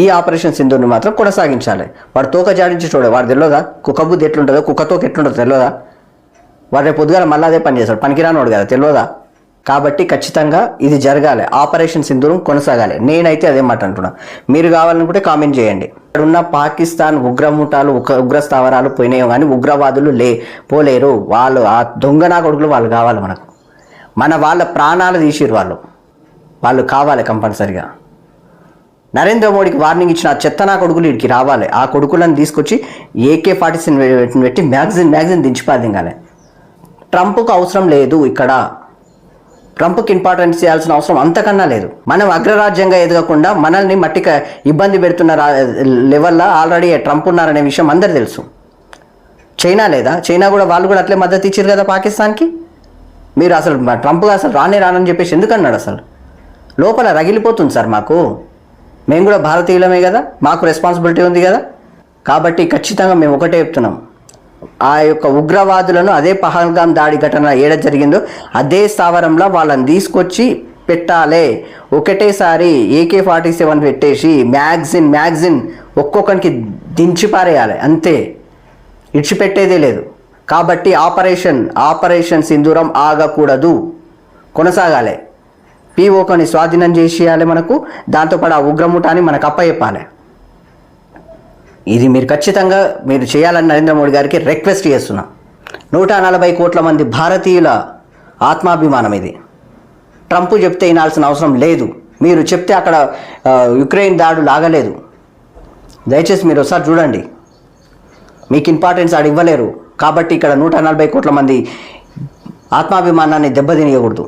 ఈ ఆపరేషన్ సింధూర్ని మాత్రం కొనసాగించాలి. వాడు తోక జాడించి చూడ, వాడు తెలియదా కుక్క బుద్ధి ఎట్లుంటుందో, కుక్కతోక ఎట్లుంటుందో తెలియదా? వాడు రేపు పొద్దుగాల మళ్ళీ అదే పని చేస్తాడు, పనికిరానోడు కదా, తెలియదా? కాబట్టి ఖచ్చితంగా ఇది జరగాలి, ఆపరేషన్ సింధూరం కొనసాగాలి. నేనైతే అదే మాట అంటున్నా. మీరు కావాలనుకుంటే కామెంట్ చేయండి. ఇక్కడ ఉన్న పాకిస్తాన్ ఉగ్రముఠాలు ఉగ్ర స్థావరాలు పోయినాయో కానీ ఉగ్రవాదులు పోలేరు. వాళ్ళు ఆ దొంగనా కొడుకులు వాళ్ళు కావాలి మనకు. వాళ్ళ ప్రాణాలు తీసిరు వాళ్ళు కావాలి కంపల్సరిగా. నరేంద్ర మోడీకి వార్నింగ్ ఇచ్చిన ఆ చెత్తనా కొడుకులు వీడికి రావాలి. ఆ కొడుకులను తీసుకొచ్చి AK-47 పెట్టి మ్యాగజిన్ దించిపాదింగాలి. ట్రంప్కు అవసరం లేదు, ఇక్కడ ట్రంప్కి ఇంపార్టెన్స్ చేయాల్సిన అవసరం అంతకన్నా లేదు. మనం అగ్రరాజ్యంగా ఎదగకుండా మనల్ని మట్టిక ఇబ్బంది పెడుతున్న లెవెల్లో ఆల్రెడీ ట్రంప్ ఉన్నారనే విషయం అందరు తెలుసు. చైనా లేదా? చైనా కూడా వాళ్ళు కూడా అట్లే మద్దతు ఇచ్చారు కదా పాకిస్తాన్కి. మీరు అసలు ట్రంప్ అసలు రానని చెప్పేసి ఎందుకన్నాడు? అసలు లోపల రగిలిపోతుంది సార్ మాకు. మేము కూడా భారతీయులమే కదా, మాకు రెస్పాన్సిబిలిటీ ఉంది కదా. కాబట్టి ఖచ్చితంగా మేము ఒకటే చెప్తున్నాం, ఆ యొక్క ఉగ్రవాదులను అదే పహల్గాం దాడి ఘటన ఏడ జరిగిందో అదే స్థావరంలో వాళ్ళని తీసుకొచ్చి పెట్టాలి. ఒకటేసారి AK-47 పెట్టేసి మ్యాగజిన్ ఒక్కొక్కరికి దించి పారేయాలి, అంతే, ఇడిచిపెట్టేదే లేదు. కాబట్టి ఆపరేషన్ సింధూరం ఆగకూడదు, కొనసాగాలి. POKని స్వాధీనం చేసేయాలి మనకు, దాంతోపాటు ఆ ఉగ్రముఠాన్ని మనకు అప్పచెప్పాలి. ఇది మీరు ఖచ్చితంగా మీరు చేయాలని నరేంద్ర మోడీ గారికి రిక్వెస్ట్ చేస్తున్నాం. 140 కోట్ల మంది భారతీయుల ఆత్మాభిమానం ఇది. ట్రంప్ చెప్తే వినాల్సిన అవసరం లేదు. మీరు చెప్తే అక్కడ యుక్రెయిన్ దాడులు ఆగలేదు. దయచేసి మీరు ఒకసారి చూడండి, మీకు ఇంపార్టెన్స్ ఆడ ఇవ్వలేరు. కాబట్టి ఇక్కడ 140 కోట్ల మంది ఆత్మాభిమానాన్ని దెబ్బతినియకూడదు.